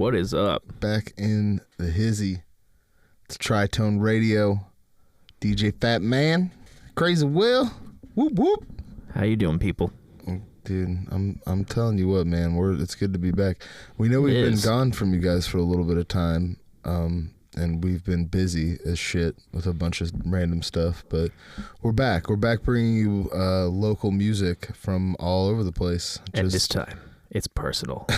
What is up? Back in the hizzy. It's Tritone Radio. DJ Fatman Crazy Will. Whoop whoop. How you doing, people? Dude, I'm telling you what, man. It's good to be back. We know we've been gone from you guys for a little bit of time, and we've been busy as shit with a bunch of random stuff. But we're back. We're back bringing you local music from all over the place. And this time, it's personal.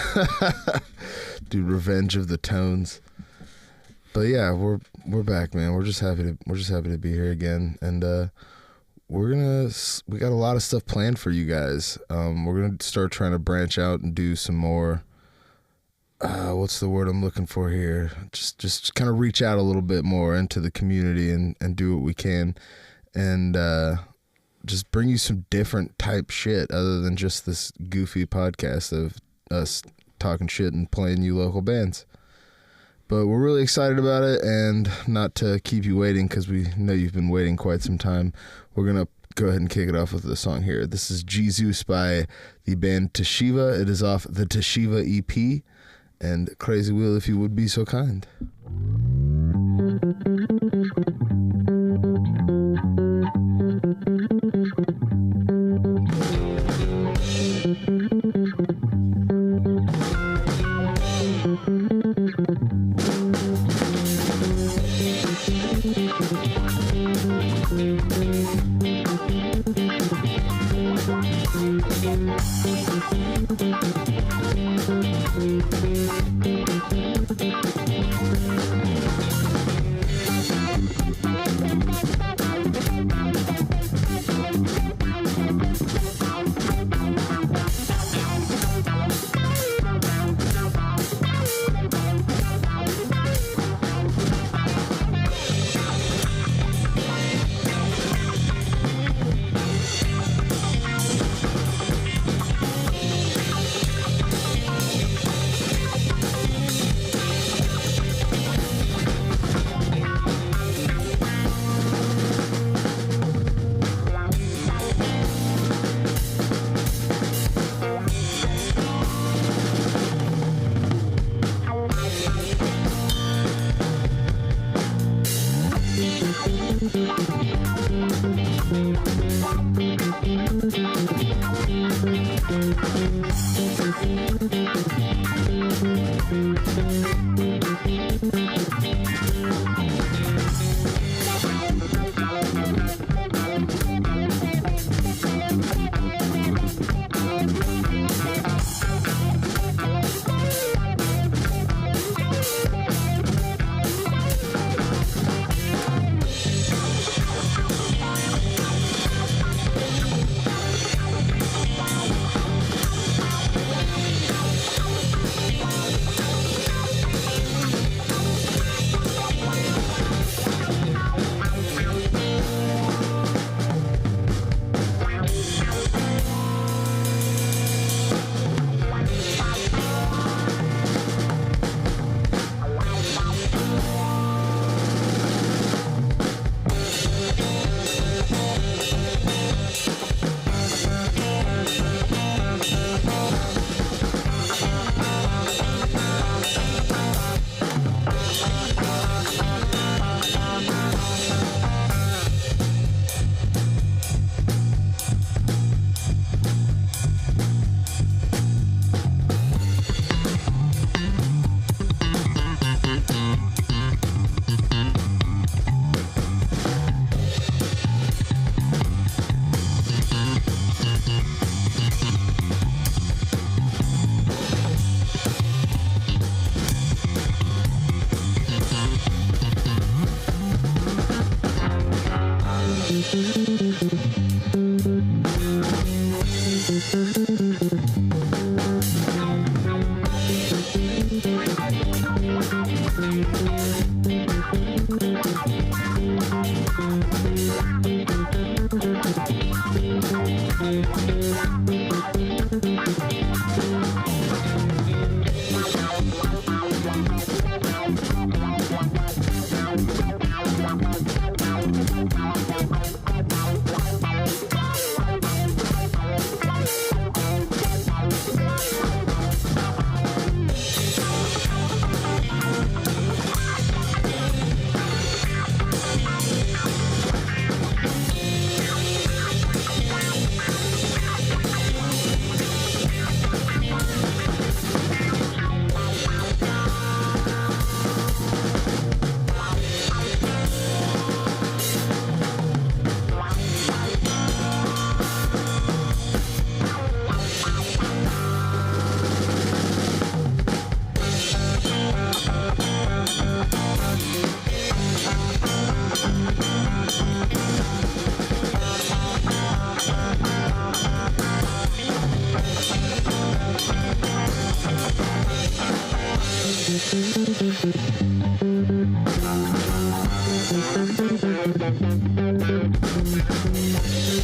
Dude, revenge of the tones. But yeah, we're back, man. We're just happy to be here again, and we got a lot of stuff planned for you guys. We're gonna start trying to branch out and do some more. What's the word I'm looking for here? Just kind of reach out a little bit more into the community and do what we can, and just bring you some different type shit other than just this goofy podcast of us talking shit and playing you local bands. But we're really excited about it, and not to keep you waiting because we know you've been waiting quite some time, we're going to go ahead and kick it off with the song here. This is G Zeus by the band Tesheva. It is off the Tesheva EP, and Crazy Will, if you would be so kind.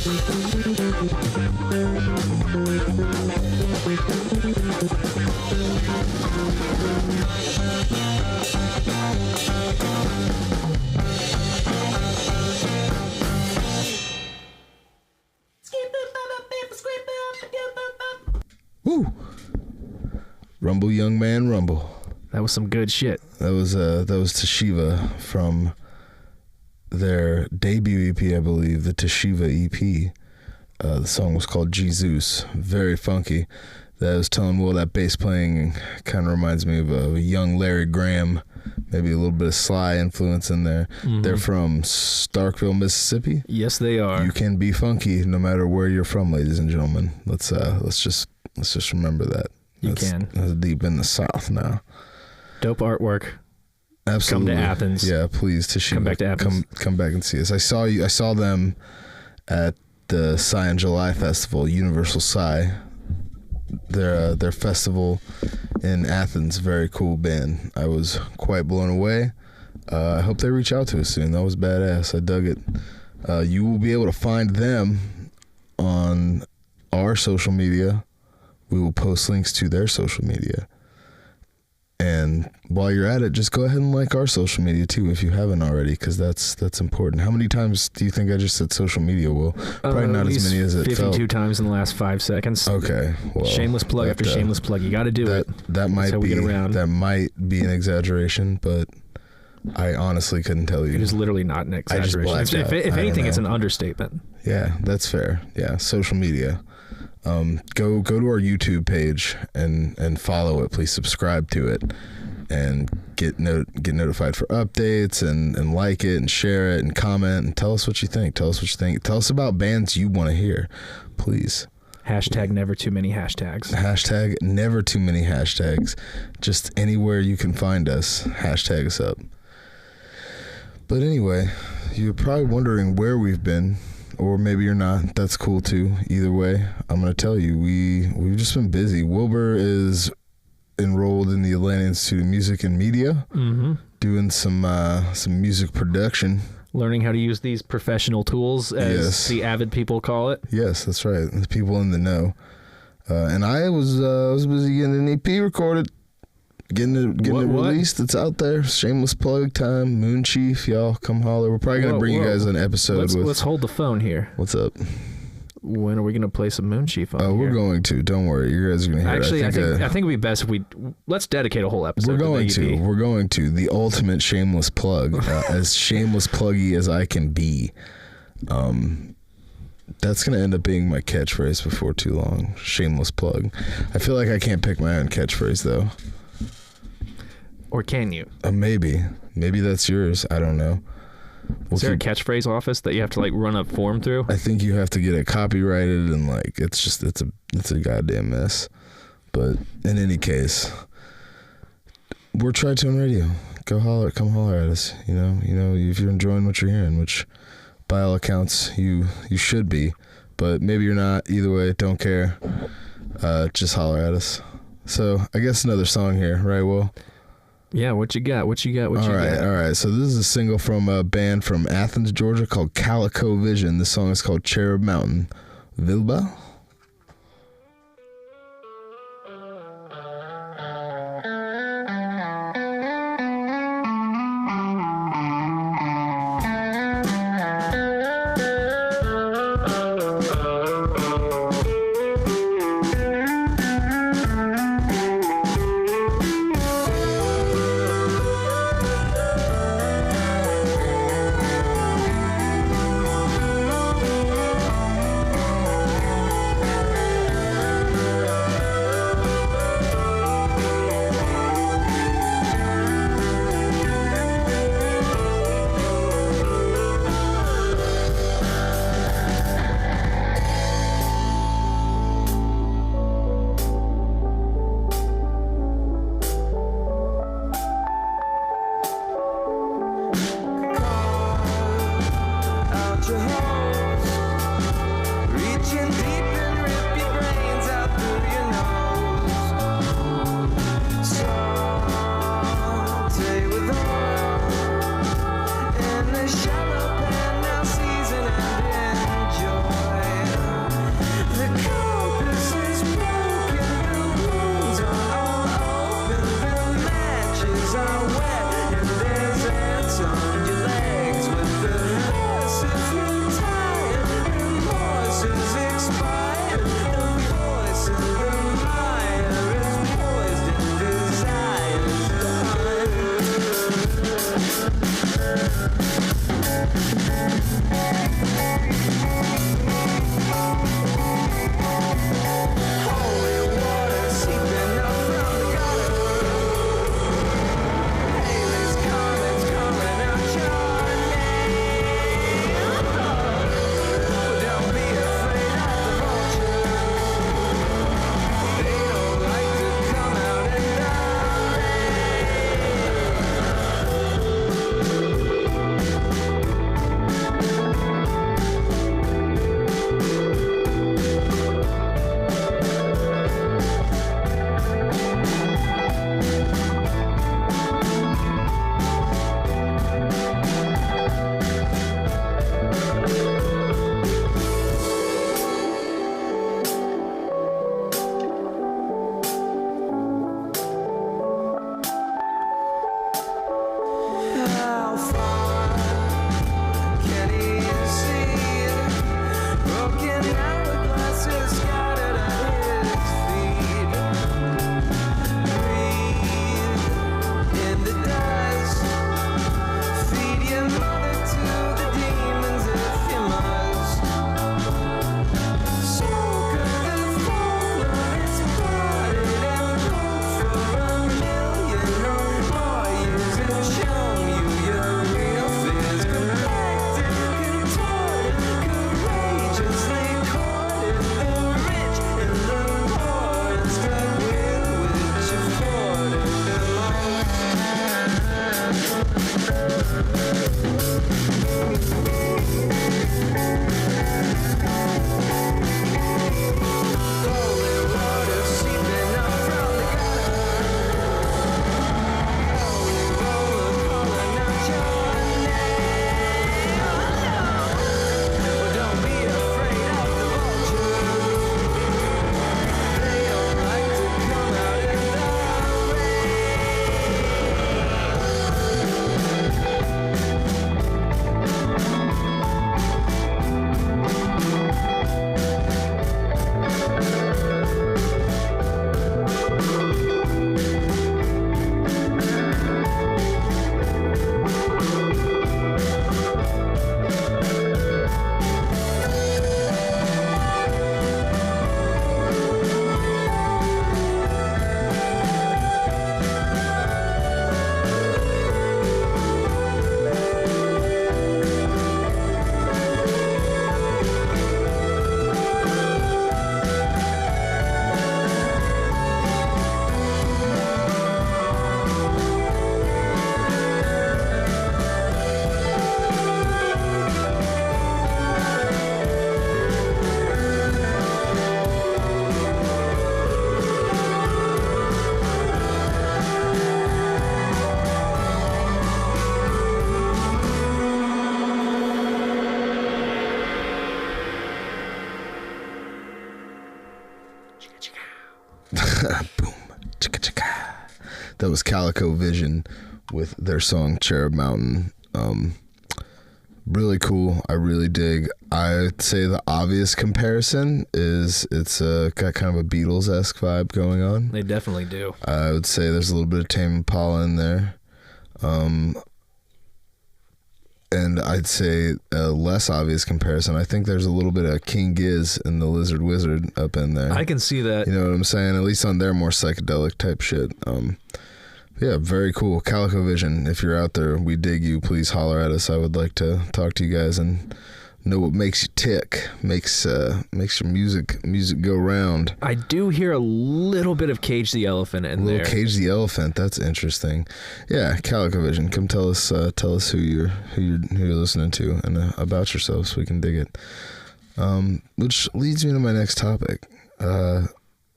Woo! Rumble, young man, rumble. That was some good shit. That was Tesheva from their debut EP, I believe, the Tesheva EP. The song was called Gee Zeus. Very funky. That was telling Will that bass playing kind of reminds me of a young Larry Graham, maybe a little bit of Sly influence in there. Mm-hmm. They're from Starkville, Mississippi. Yes, they are. You can be funky no matter where you're from, ladies and gentlemen. Let's just remember that. That's deep in the South now. Dope artwork. Absolutely. Come to Athens. Yeah, please, Tesheva. Come back to Athens. Come back and see us. I saw them at the Psy in July festival, Universal Psy. Their festival in Athens. Very cool band. I was quite blown away. I hope they reach out to us soon. That was badass. I dug it. You will be able to find them on our social media. We will post links to their social media. And while you're at it, just go ahead and like our social media too if you haven't already, because that's important. How many times do you think I just said social media, Will? Probably not as many as it 52 felt. times in the last 5 seconds. Okay. Well, shameless plug after shameless plug. You got to do it. That might be an exaggeration, but I honestly couldn't tell you. It is literally not an exaggeration. If anything, it's an understatement. Yeah, that's fair. Yeah, social media. Go to our YouTube page and follow it. Please subscribe to it and get notified for updates and like it and share it and comment and tell us what you think. Tell us about bands you want to hear, please. Hashtag never too many hashtags. Hashtag never too many hashtags. Just anywhere you can find us, hashtag us up. But anyway, you're probably wondering where we've been. Or maybe you're not. That's cool too. Either way, I'm going to tell you, we've just been busy. Wilbur is enrolled in the Atlanta Institute of Music and Media, doing some music production. Learning how to use these professional tools, as the avid people call it. Yes, that's right. The people in the know. And I was busy getting an EP recorded. Getting it released. It's out there. Shameless plug time. Moon Chief, y'all come holler. We're probably gonna bring you guys an episode. Let's hold the phone here. What's up? When are we gonna play some Moon Chief on? We're going to. Don't worry, you guys are gonna hear. Actually, I think it'd be best if let's dedicate a whole episode. We're going to the ultimate shameless plug, as shameless pluggy as I can be. That's gonna end up being my catchphrase before too long. Shameless plug. I feel like I can't pick my own catchphrase though. Or can you? Maybe that's yours. I don't know. Is there a catchphrase office that you have to run a form through? I think you have to get it copyrighted and it's a goddamn mess. But in any case, we're Tritone Radio. Come holler at us. You know, if you're enjoying what you're hearing, which by all accounts you should be, but maybe you're not. Either way, don't care. Just holler at us. So I guess another song here, right, Will? Yeah, what you got? All right. So this is a single from a band from Athens, Georgia called Calico Vision. This song is called Cherub Mountain. Vilba? That was Calico Vision with their song Cherub Mountain. Really cool. I really dig. I'd say the obvious comparison is it's got kind of a Beatles-esque vibe going on. They definitely do. I would say there's a little bit of Tame Impala in there. And I'd say a less obvious comparison, I think there's a little bit of King Giz and the Lizard Wizard up in there. I can see that. You know what I'm saying? At least on their more psychedelic type shit. Yeah, very cool. Calico Vision, if you're out there, we dig you. Please holler at us. I would like to talk to you guys and know what makes you tick, makes your music go round. I do hear a little bit of Cage the Elephant in there. Cage the Elephant, that's interesting. Yeah, Calico Vision, come tell us who you're listening to and about yourself so we can dig it. Which leads me to my next topic, and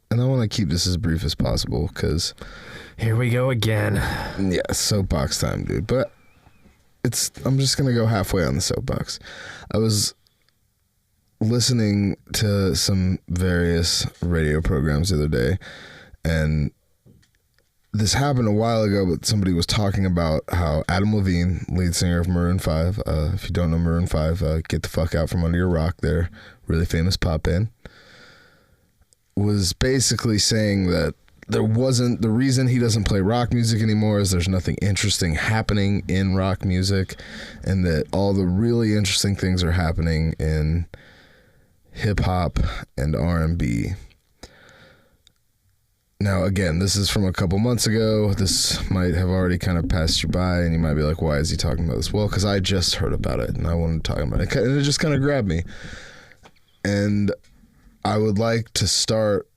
I want to keep this as brief as possible because here we go again. Yeah, soapbox time, dude. But I'm just gonna go halfway on the soapbox. I was listening to some various radio programs the other day, and this happened a while ago, but somebody was talking about how Adam Levine, lead singer of Maroon 5, if you don't know Maroon 5, get the fuck out from under your rock, they're really famous pop band, was basically saying that the reason he doesn't play rock music anymore is there's nothing interesting happening in rock music, and that all the really interesting things are happening in hip hop and R&B. Now, again, this is from a couple months ago. This might have already kind of passed you by, and you might be like, why is he talking about this? Well, because I just heard about it, and I wanted to talk about it, and it just kind of grabbed me. And I would like to start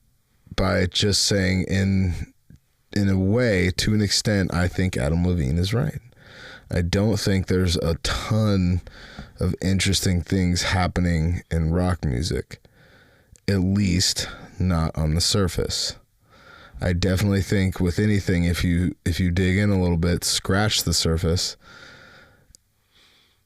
by just saying in a way, to an extent, I think Adam Levine is right. I don't think there's a ton of interesting things happening in rock music, at least not on the surface. I definitely think with anything, if you dig in a little bit, scratch the surface,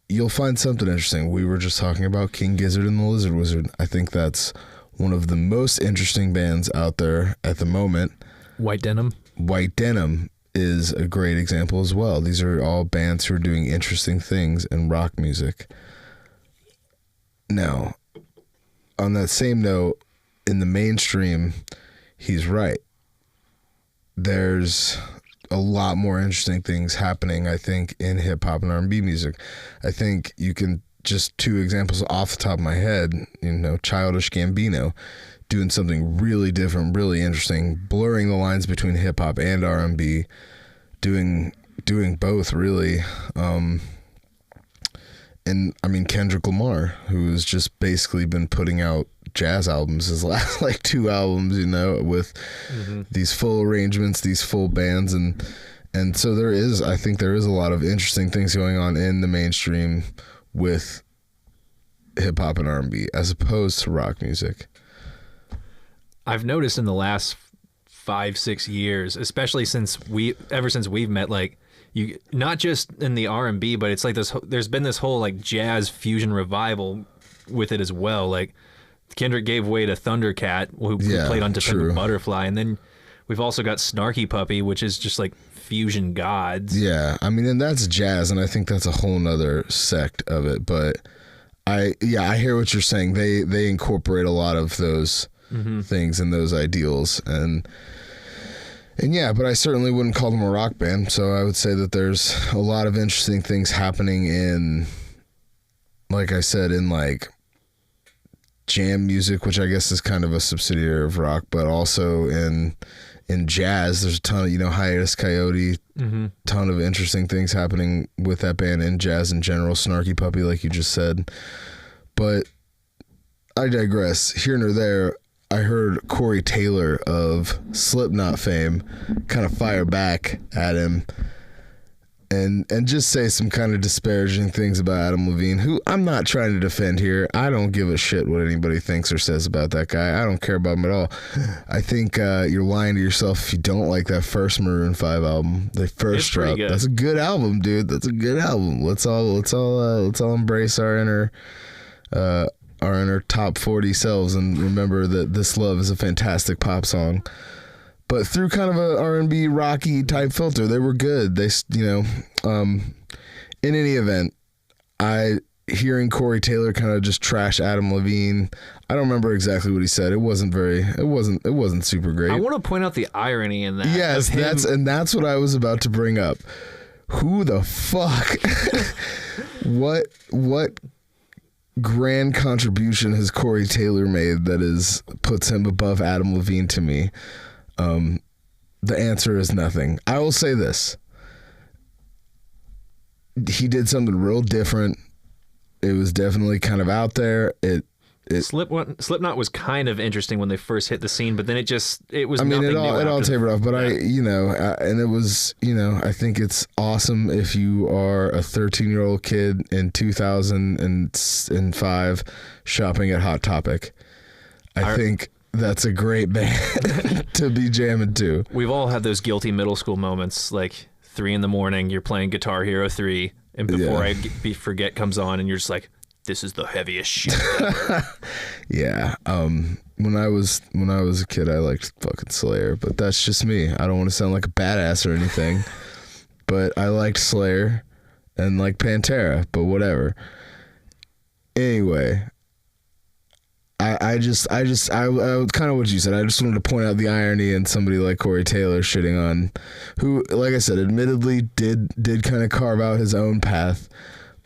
you'll find something interesting. We were just talking about King Gizzard and the Lizard Wizard. I think that's one of the most interesting bands out there at the moment. White Denim is a great example as well. These are all bands who are doing interesting things in rock music. Now, on that same note, in the mainstream, he's right. There's a lot more interesting things happening, I think, in hip hop and R&B music. I think you can, just two examples off the top of my head, Childish Gambino doing something really different, really interesting, blurring the lines between hip hop and R&B, doing both really. And I mean, Kendrick Lamar, who has just basically been putting out jazz albums his last like 2 albums, with these full arrangements, these full bands, and so I think there is a lot of interesting things going on in the mainstream with hip hop and R&B as opposed to rock music. I've noticed in the last 5-6 years, especially ever since we've met, like, you not just in the R&B, but it's like there's been this whole like jazz fusion revival with it as well. Like Kendrick gave way to Thundercat, who played on Defender Butterfly, and then we've also got Snarky Puppy, which is just like fusion gods. Yeah, I mean, and that's jazz, and I think that's a whole nother sect of it. But I hear what you're saying. They incorporate a lot of those things and those ideals, and yeah, but I certainly wouldn't call them a rock band. So I would say that there's a lot of interesting things happening in, like I said, in like jam music, which I guess is kind of a subsidiary of rock, but also in jazz. There's a ton of, Hiatus Coyote, ton of interesting things happening with that band in jazz in general. Snarky Puppy, like you just said. But I digress. Here nor there, I heard Corey Taylor of Slipknot fame kind of fire back at him and just say some kind of disparaging things about Adam Levine, who I'm not trying to defend here. I don't give a shit what anybody thinks or says about that guy. I don't care about him at all. I think you're lying to yourself if you don't like that first Maroon 5 album. They first dropped. That's a good album, dude. That's a good album. Let's all embrace our inner top 40 selves and remember that This Love is a fantastic pop song. but through kind of a R&B rocky type filter. They were good. They, in any event, hearing Corey Taylor kind of just trash Adam Levine. I don't remember exactly what he said. It wasn't super great. I want to point out the irony in that. Yes, that's what I was about to bring up. Who the fuck? What grand contribution has Corey Taylor made that puts him above Adam Levine to me? The answer is nothing. I will say this. He did something real different. It was definitely kind of out there. Slipknot was kind of interesting when they first hit the scene, but then it was. I mean, it all tapered off. But yeah. And it was, I think it's awesome if you are a 13-year-old kid in 2005 shopping at Hot Topic. I think that's a great band to be jamming to. We've all had those guilty middle school moments, like 3 a.m, you're playing Guitar Hero 3. And before I forget comes on, and you're just like, this is the heaviest shit ever. Yeah. When I was a kid, I liked fucking Slayer, but that's just me. I don't want to sound like a badass or anything, but I liked Slayer and like Pantera, but whatever. Anyway, I kind of what you said. I just wanted to point out the irony in somebody like Corey Taylor shitting on, who, like I said, admittedly did kind of carve out his own path,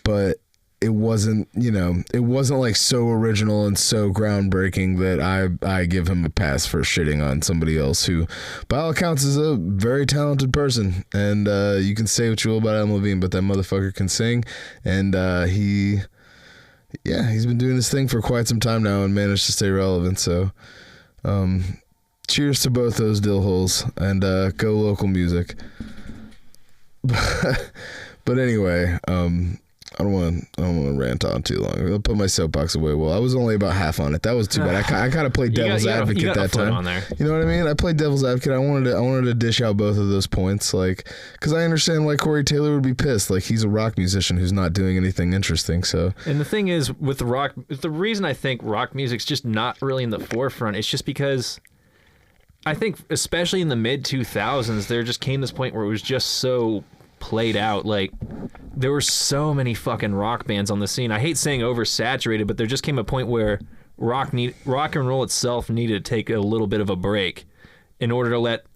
but it wasn't like so original and so groundbreaking that I give him a pass for shitting on somebody else who, by all accounts, is a very talented person. And you can say what you will about Adam Levine, but that motherfucker can sing, and he's been doing this thing for quite some time now and managed to stay relevant. So, cheers to both those dill holes, and go local music. But anyway, I don't want to rant on too long. I'll put my soapbox away. Well, I was only about half on it. That was too bad. I kind of played devil's advocate that time. On there. You know what I mean? I played devil's advocate. I wanted to dish out both of those points, like, because I understand why Corey Taylor would be pissed. Like, he's a rock musician who's not doing anything interesting. So, and the thing is with the reason I think rock music's just not really in the forefront, it's just because I think, especially in the mid 2000s, there just came this point where it was just so played out. Like, there were so many fucking rock bands on the scene. I hate saying oversaturated, but there just came a point where rock and roll itself needed to take a little bit of a break in order to let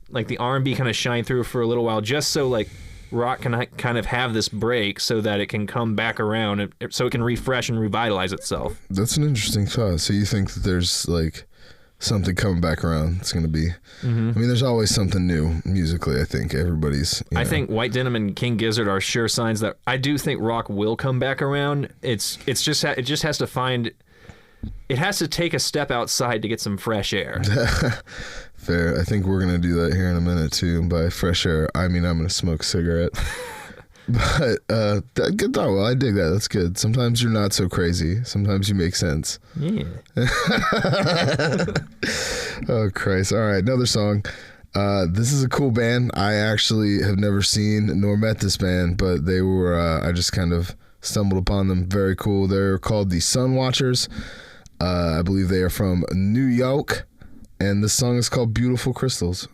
like the R&B kind of shine through for a little while, just so like rock can kind of have this break so that it can come back around and so it can refresh and revitalize itself. That's an interesting thought. So you think that there's like something coming back around? It's going to be, I mean, there's always something new musically. I think everybody's, I think White Denim and King Gizzard are sure signs that I do think rock will come back around. It just has to find, it has to take a step outside to get some fresh air. Fair. I think we're going to do that here in a minute too. And by fresh air, I mean I'm going to smoke a cigarette. But good thought. Well, I dig that. That's good. Sometimes you're not so crazy. Sometimes you make sense. Yeah. Oh, Christ. All right, another song. This is a cool band. I actually have never seen nor met this band, but they were, I just kind of stumbled upon them. Very cool. They're called the Sunwatchers. I believe they are from New York, and this song is called Beautiful Crystals.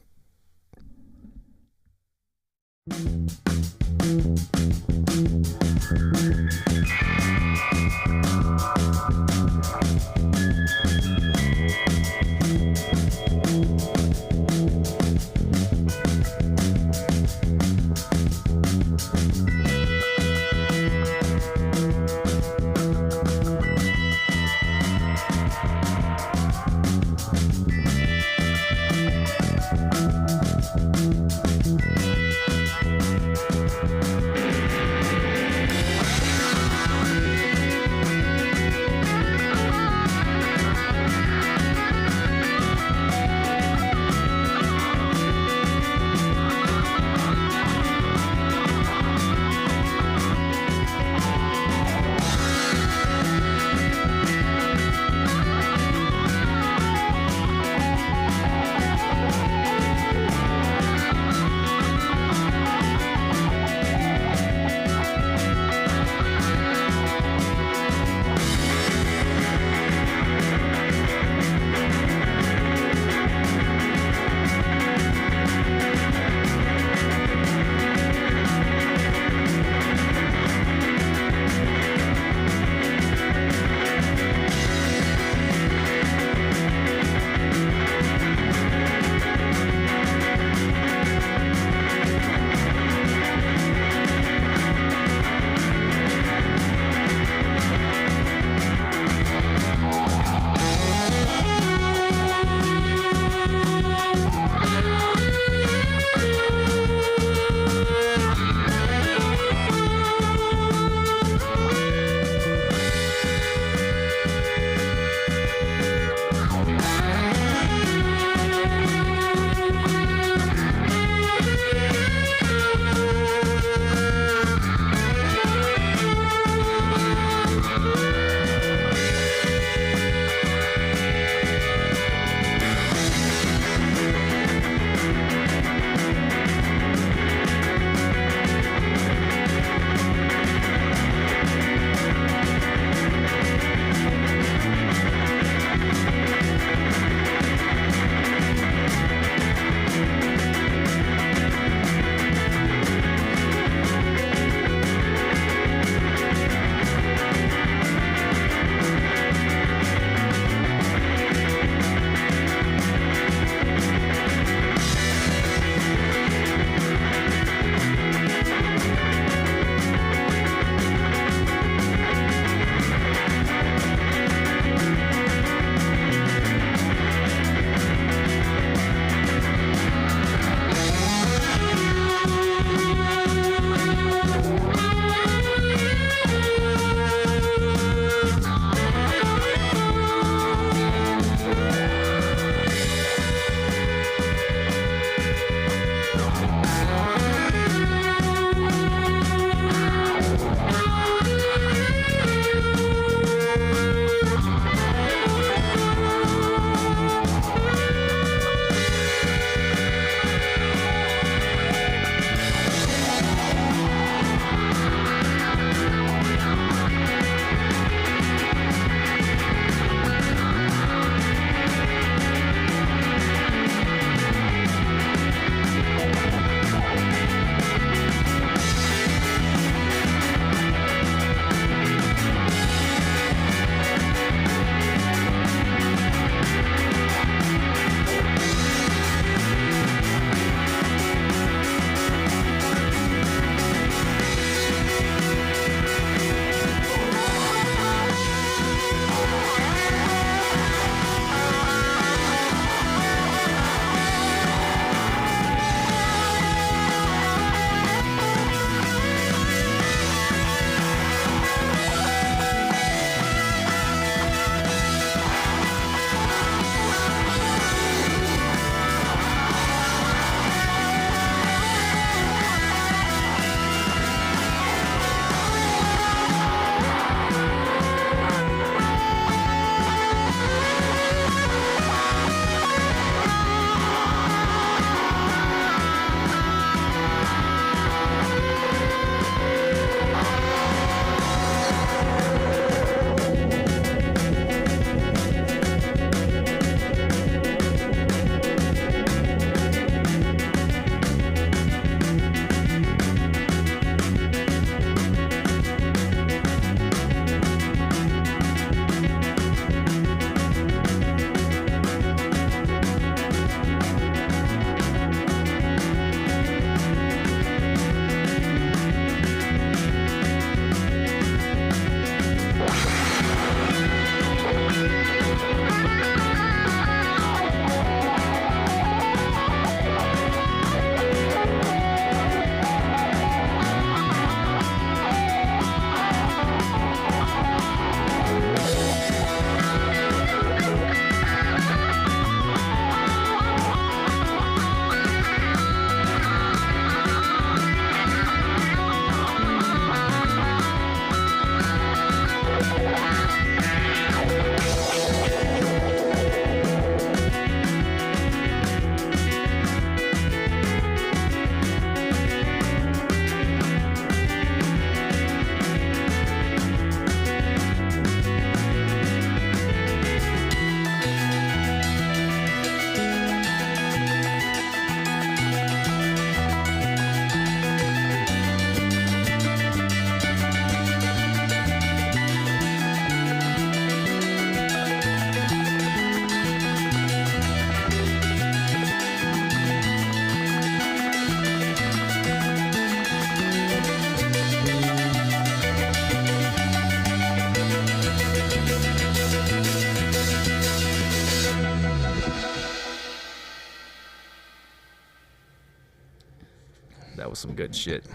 was some good shit.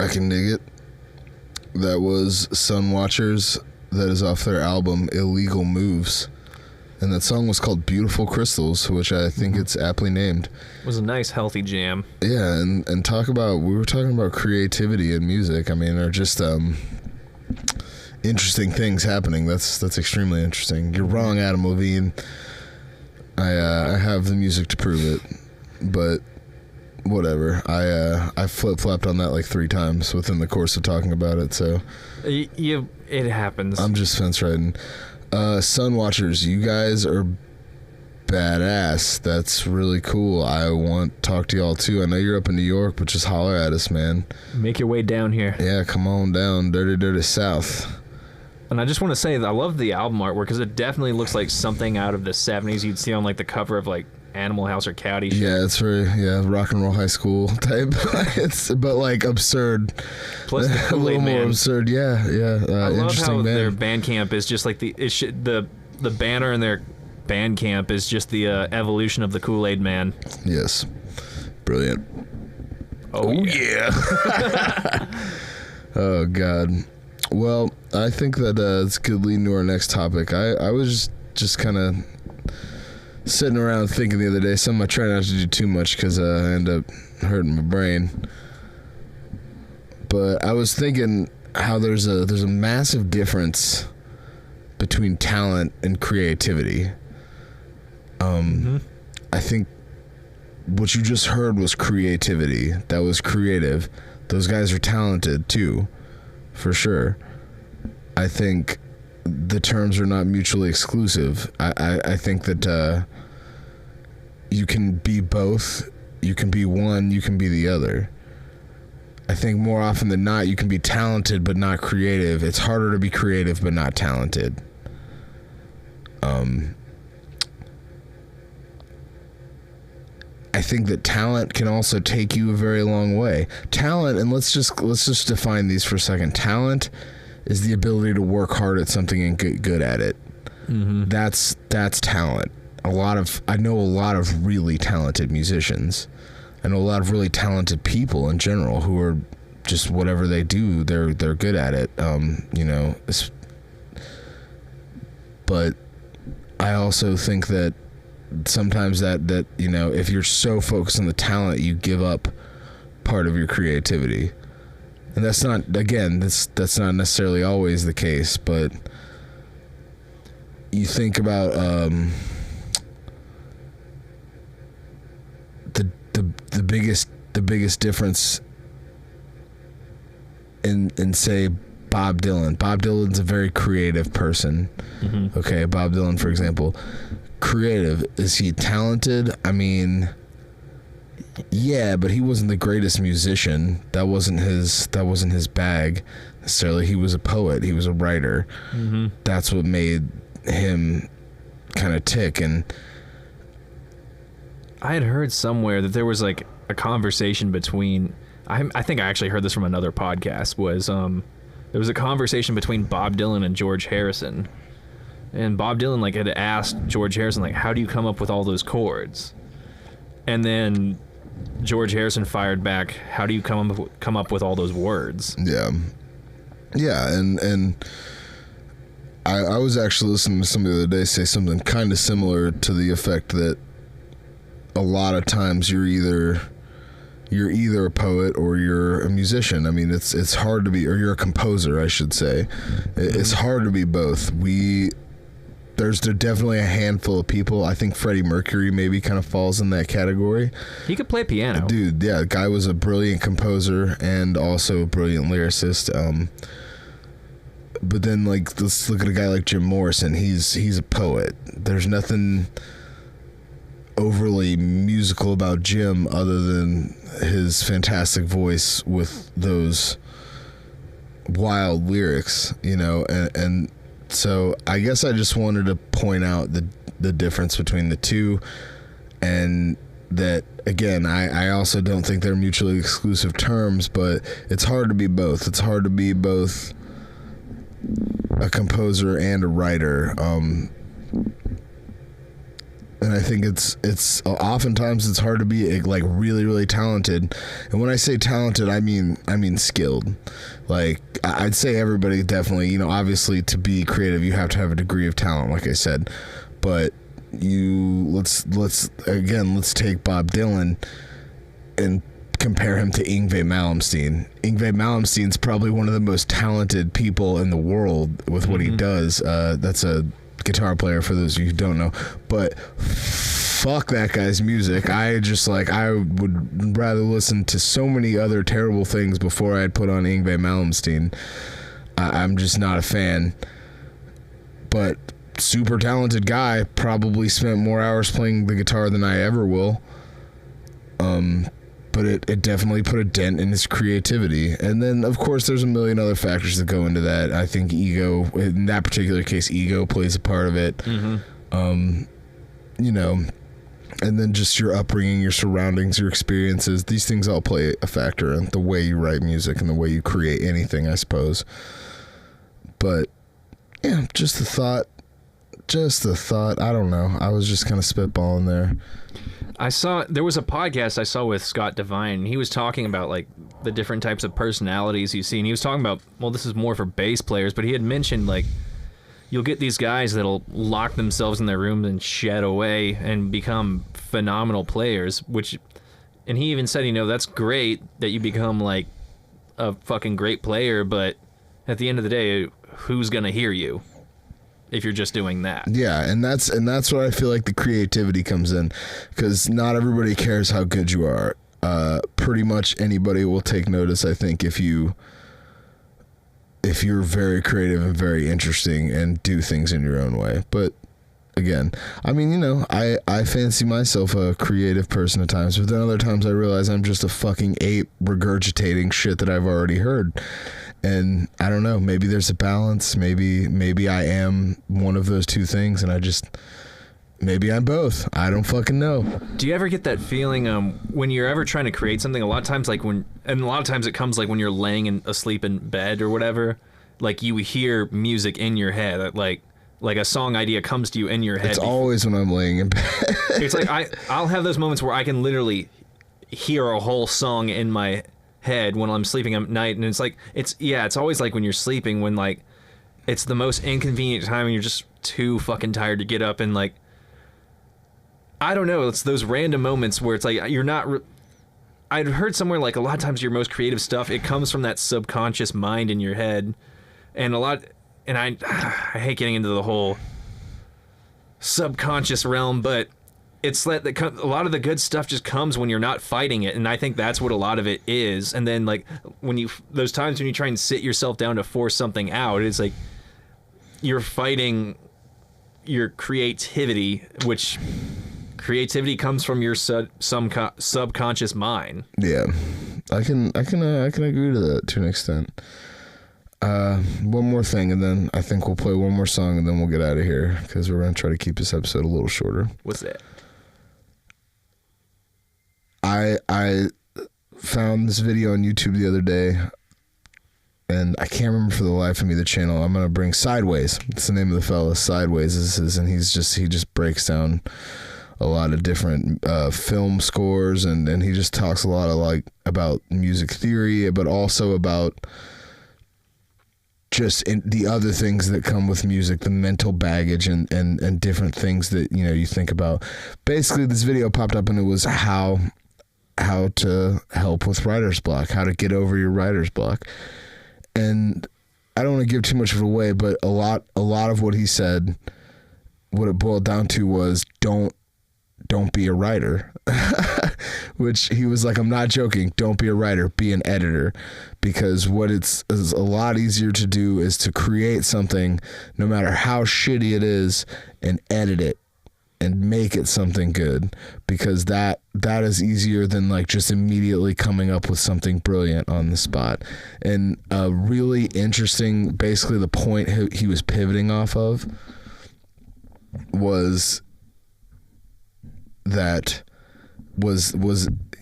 I can dig it. That was Sunwatchers. That is off their album Illegal Moves. And that song was called Beautiful Crystals, which I think it's aptly named. It was a nice, healthy jam. Yeah, and we were talking about creativity in music. I mean, or just interesting things happening. That's extremely interesting. You're wrong, Adam Levine. I have the music to prove it, but whatever. I flip-flopped on that like 3 times within the course of talking about it, so it happens. I'm just fence riding. Sunwatchers, you guys are badass. That's really cool. I want to talk to y'all too. I know you're up in New York, but just holler at us, man. Make your way down here. Yeah, come on down, dirty South. And I just want to say that I love the album artwork because it definitely looks like something out of the 70s you'd see on like the cover of like Animal House or Caddyshack. Yeah, it's very rock and roll high school type. But like absurd. Plus the a little more man. Absurd. Yeah. I love interesting how band. their Bandcamp is just like the banner in their Bandcamp is just the evolution of the Kool-Aid Man. Yes, brilliant. Oh yeah. Oh God. Well, I think that it's good leading to our next topic. I was just kind of sitting around thinking the other day. I try not to do too much because I end up hurting my brain. But I was thinking how there's a massive difference between talent and creativity. I think what you just heard was creativity. That was creative. Those guys are talented too, for sure. I think the terms are not mutually exclusive. I think that you can be both. You can be one, you can be the other. I think more often than not, you can be talented but not creative. It's harder to be creative but not talented. I think that talent can also take you a very long way. Talent, and let's just define these for a second. Talent is the ability to work hard at something and get good at it. Mm-hmm. That's talent. I know a lot of really talented musicians. I know a lot of really talented people in general who are just whatever they do, they're good at it. But I also think that sometimes that if you're so focused on the talent, you give up part of your creativity. And that's not not necessarily always the case, but you think about the biggest difference in say Bob Dylan. Bob Dylan's a very creative person. Mm-hmm. Okay, Bob Dylan, for example. Creative. Is he talented? I mean, yeah, but he wasn't the greatest musician. That wasn't his bag necessarily. He was a poet. He was a writer. Mm-hmm. That's what made him kind of tick. And I had heard somewhere that there was like a conversation between. I think I actually heard this from another podcast. There was a conversation between Bob Dylan and George Harrison. And Bob Dylan like had asked George Harrison like, how do you come up with all those chords? And then George Harrison fired back, how do you come up with all those words? Yeah, and I was actually listening to somebody the other day say something kind of similar to the effect that a lot of times you're either a poet or you're a musician. I mean, it's hard to be, or you're a composer, I should say. It's hard to be both. There's definitely a handful of people. I think Freddie Mercury maybe kind of falls in that category. He could play piano. Dude, yeah, the guy was a brilliant composer and also a brilliant lyricist. But then, like, let's look at a guy like Jim Morrison. He's a poet. There's nothing overly musical about Jim other than his fantastic voice with those wild lyrics, and so I guess I just wanted to point out the difference between the two, and that again I also don't think they're mutually exclusive terms, but it's hard to be both. It's hard to be both a composer and a writer. And I think it's oftentimes it's hard to be like really, really talented. And when I say talented, I mean skilled. Like I'd say everybody definitely, you know, obviously to be creative, you have to have a degree of talent, like I said. But let's take Bob Dylan and compare him to Yngwie Malmsteen. Yngwie Malmsteen's probably one of the most talented people in the world with what he does. That's a guitar player for those of you who don't know, but fuck that guy's music. I would rather listen to so many other terrible things before I'd put on Yngwie Malmsteen. I'm just not a fan, but super talented guy, probably spent more hours playing the guitar than I ever will. But it definitely put a dent in his creativity. And then, of course, there's a million other factors that go into that. I think ego, in that particular case, ego plays a part of it. You know, and then just your upbringing, your surroundings, your experiences. These things all play a factor in the way you write music and the way you create anything, I suppose. But, yeah, just a thought. I don't know. I was just kind of spitballing there. There was a podcast I saw with Scott Devine. He was talking about like the different types of personalities you see, and he was talking about, well, this is more for bass players, but he had mentioned like you'll get these guys that'll lock themselves in their room and shed away and become phenomenal players, and he even said, you know, that's great that you become like a fucking great player, but at the end of the day, who's gonna hear you if you're just doing that? Yeah, and that's where I feel like the creativity comes in, because not everybody cares how good you are. Pretty much anybody will take notice, I think, if you're very creative and very interesting and do things in your own way. But again, I mean, you know, I fancy myself a creative person at times, but then other times I realize I'm just a fucking ape regurgitating shit that I've already heard. And I don't know, maybe there's a balance. Maybe I am one of those two things, and maybe I'm both. I don't fucking know. Do you ever get that feeling when you're ever trying to create something? A lot of times it comes like when you're laying asleep in bed or whatever, like you hear music in your head, like a song idea comes to you in your head. It's always when I'm laying in bed. It's like I'll have those moments where I can literally hear a whole song in my head when I'm sleeping at night, and it's always like when you're sleeping, when like it's the most inconvenient time and you're just too fucking tired to get up, and like I don't know, it's those random moments where it's like you're not I'd heard somewhere like a lot of times your most creative stuff, it comes from that subconscious mind in your head, and I hate getting into the whole subconscious realm, but it's that a lot of the good stuff just comes when you're not fighting it, and I think that's what a lot of it is. And then like those times when you try and sit yourself down to force something out, it's like you're fighting your creativity, which creativity comes from your subconscious mind. Yeah, I can agree to that to an extent. One more thing, and then I think we'll play one more song, and then we'll get out of here, because we're going to try to keep this episode a little shorter. What's that? I found this video on YouTube the other day, and I can't remember for the life of me the channel. I'm gonna bring Sideways. It's the name of the fella. Sideways is his, and he just breaks down a lot of different film scores, and he just talks a lot of like about music theory, but also about just the other things that come with music, the mental baggage and different things that, you know, you think about. Basically, this video popped up, and it was how to help with writer's block, how to get over your writer's block. And I don't want to give too much of it away, but a lot of what he said, what it boiled down to was don't be a writer. Which he was like, I'm not joking, don't be a writer, be an editor. Because what is a lot easier to do is to create something, no matter how shitty it is, and edit it and make it something good, because that is easier than like just immediately coming up with something brilliant on the spot. And really interesting, basically the point he was pivoting off of was that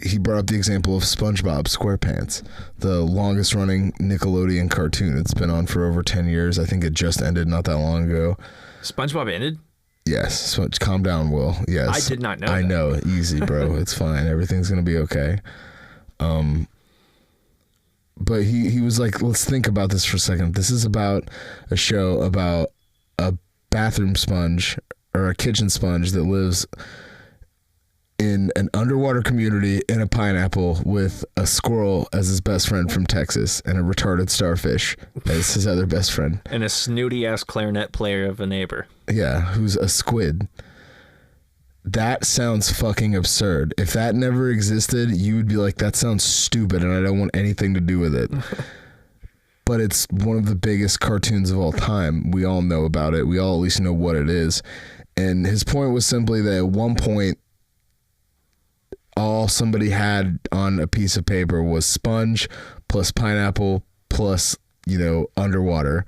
he brought up the example of SpongeBob SquarePants, the longest running Nickelodeon cartoon. It's been on for over 10 years. I think it just ended not that long ago. SpongeBob ended? Yes. So calm down, Will. Yes. I did not know I that. know. Easy, bro. It's fine. Everything's going to be okay. But he was like, let's think about this for a second. This is about a show about a bathroom sponge or a kitchen sponge that lives in an underwater community in a pineapple with a squirrel as his best friend from Texas and a retarded starfish as his other best friend. And a snooty ass clarinet player of a neighbor. Yeah, who's a squid. That sounds fucking absurd. If that never existed, you would be like, that sounds stupid and I don't want anything to do with it. But it's one of the biggest cartoons of all time. We all know about it. We all at least know what it is. And his point was simply that at one point, all somebody had on a piece of paper was sponge plus pineapple plus, underwater.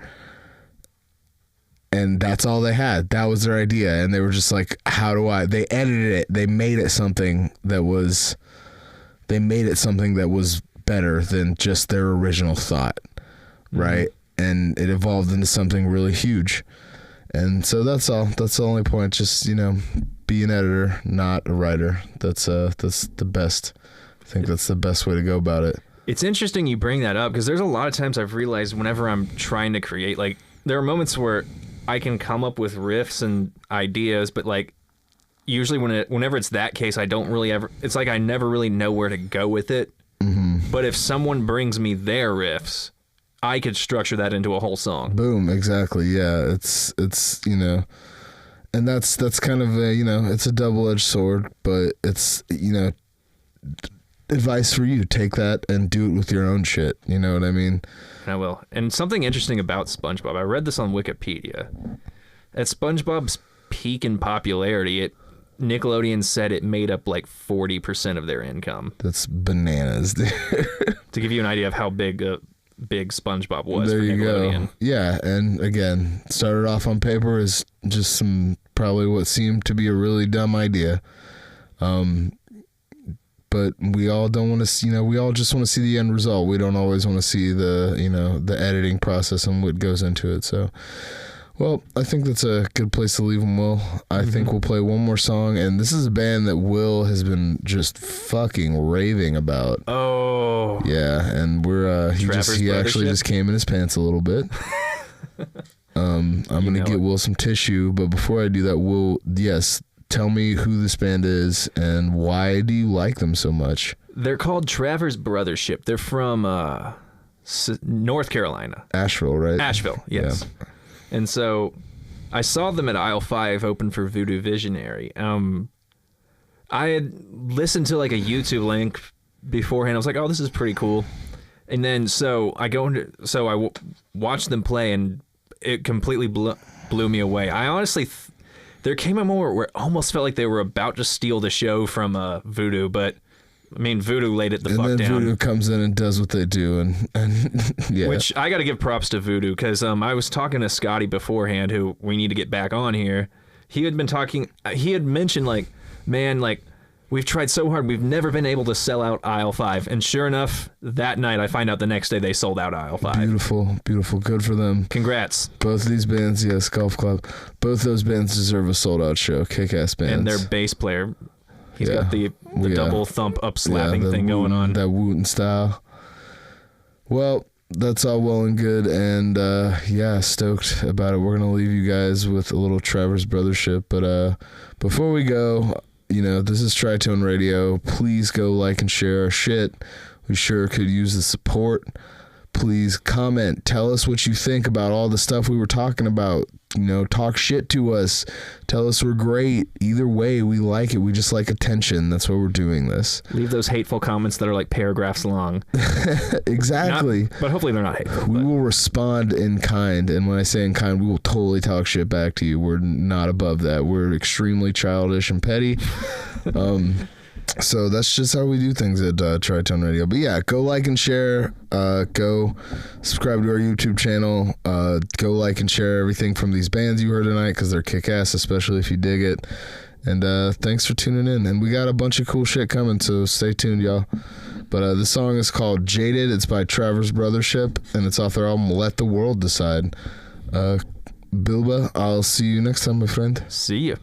And that's all they had. That was their idea. And they were just like, they edited it. They made it something that was better than just their original thought. Right. And it evolved into something really huge. And so that's all. That's the only point. Just, be an editor, not a writer. That's the best. I think that's the best way to go about it. It's interesting you bring that up because there's a lot of times I've realized whenever I'm trying to create, like, there are moments where I can come up with riffs and ideas, but like usually whenever it's that case, I don't really ever. It's like I never really know where to go with it. Mm-hmm. But if someone brings me their riffs, I could structure that into a whole song. Boom, exactly. Yeah, it's and that's kind of a it's a double-edged sword, but it's advice for you. Take that and do it with your own shit. You know what I mean? I will. And something interesting about SpongeBob, I read this on Wikipedia. At SpongeBob's peak in popularity, Nickelodeon said it made up like 40% of their income. That's bananas, dude. To give you an idea of how big SpongeBob was there for Nickelodeon. Go. Yeah, and again, started off on paper as just some probably what seemed to be a really dumb idea. But we all don't want to see, we all just want to see the end result. We don't always want to see the, the editing process and what goes into it. So, well, I think that's a good place to leave them, Will. I think we'll play one more song. And this is a band that Will has been just fucking raving about. Oh. Yeah. And we're, he actually just came in his pants a little bit. I'm going to get Will some tissue. But before I do that, Will, yes, tell me who this band is and why do you like them so much? They're called Travers Brothership. They're from North Carolina. Asheville, right? Asheville, yes. Yeah. And so I saw them at Aisle 5 open for Voodoo Visionary. I had listened to like a YouTube link beforehand. I was like, oh, this is pretty cool. And then so I watched them play and it completely blew me away. I honestly... There came a moment where it almost felt like they were about to steal the show from Voodoo, but I mean, Voodoo laid it the fuck down. And then Voodoo comes in and does what they do, and yeah. Which I got to give props to Voodoo because I was talking to Scotty beforehand, who we need to get back on here. He had mentioned like, man, like we've tried so hard, we've never been able to sell out Aisle 5, and sure enough, that night I find out the next day they sold out Aisle 5. Beautiful, beautiful, good for them. Congrats. Both of these bands, yes, Golf Club. Both those bands deserve a sold-out show. Kick-ass bands. And their bass player, he's got the double thump up slapping thing going on. That Wooten style. Well, that's all well and good, and stoked about it. We're gonna leave you guys with a little Travers Brothership, but before we go, this is Tritone Radio. Please go like and share our shit. We sure could use the support. Please comment. Tell us what you think about all the stuff we were talking about. Talk shit to us. Tell us we're great. Either way, we like it. We just like attention. That's why we're doing this. Leave those hateful comments that are like paragraphs long. Exactly. But hopefully they're not hateful. We will respond in kind. And when I say in kind, we will totally talk shit back to you. We're not above that. We're extremely childish and petty. So that's just how we do things at Tritone Radio. But yeah, go like and share. Go subscribe to our YouTube channel. Go like and share everything from these bands you heard tonight because they're kick-ass, especially if you dig it. And thanks for tuning in. And we got a bunch of cool shit coming, so stay tuned, y'all. But this song is called Jaded. It's by Travers Brothership, and it's off their album Let the World Decide. Bilba, I'll see you next time, my friend. See ya.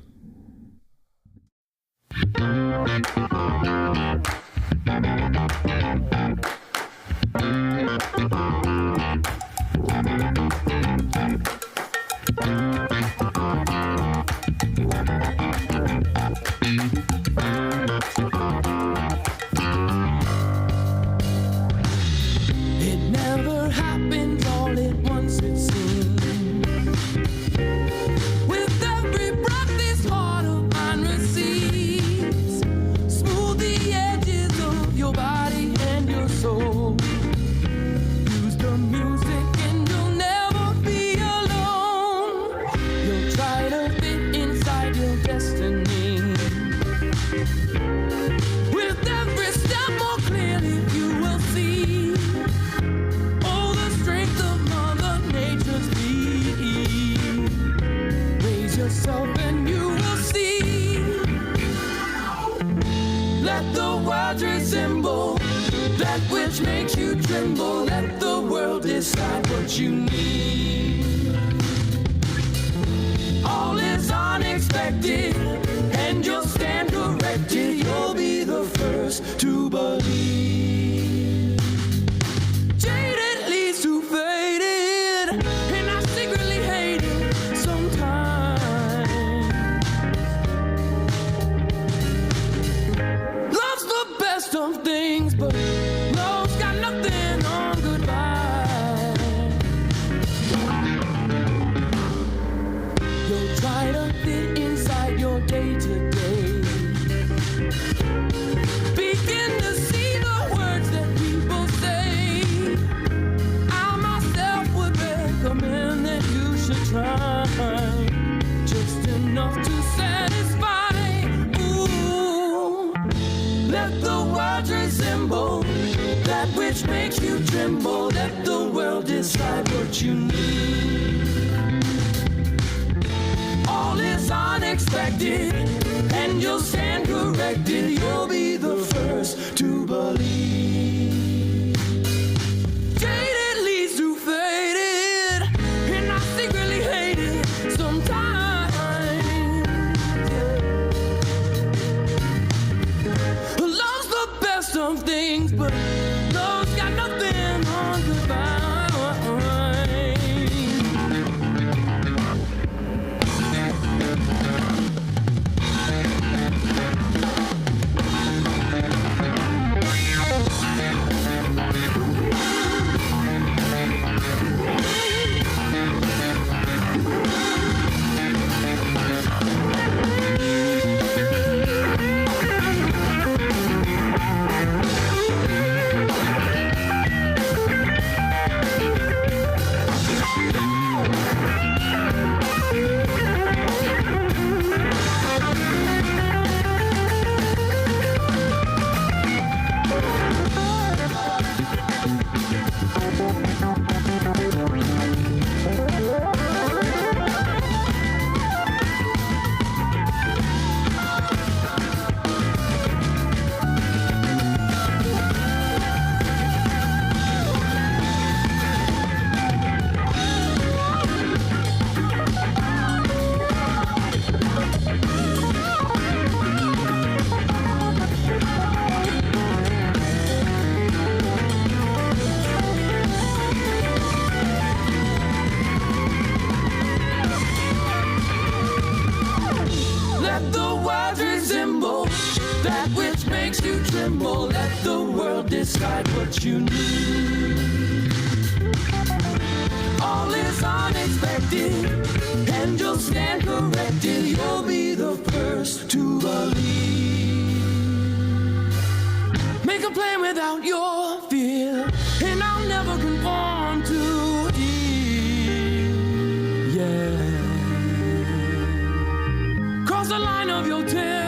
It never happened all at once, it seems. With every breath this heart of mine receives, smooth the edges of your body and your soul. Use the music and you'll never be alone. You'll try to fit inside your destiny. With every step more clearly you will see all the strength of Mother Nature's being. Raise yourself and you will see. Let the world resemble that which makes you tremble. Let the world decide what you need. All is unexpected and you'll stand corrected. You'll be the first to believe. Jaded leads to faded, and I secretly hate it sometimes. Love's the best of things, but love's got nothing on goodbye. You'll try to fit inside your day-to-day. Begin to see the words that people say. I myself would recommend that you should try. Just enough to satisfy. Ooh, let the world resemble that which makes you tremble. Let the world decide what you need. All is unexpected and you'll stand corrected. You'll be the first to believe. Jaded leads to faded, and I secretly hate it sometimes. Love's the best of things, but love's got nothing on goodbye. Let the world decide what you need. All is unexpected, and you'll stand corrected. You'll be the first to believe. Make a plan without your fear, and I'll never conform to it. Yeah. Cross the line of your tears.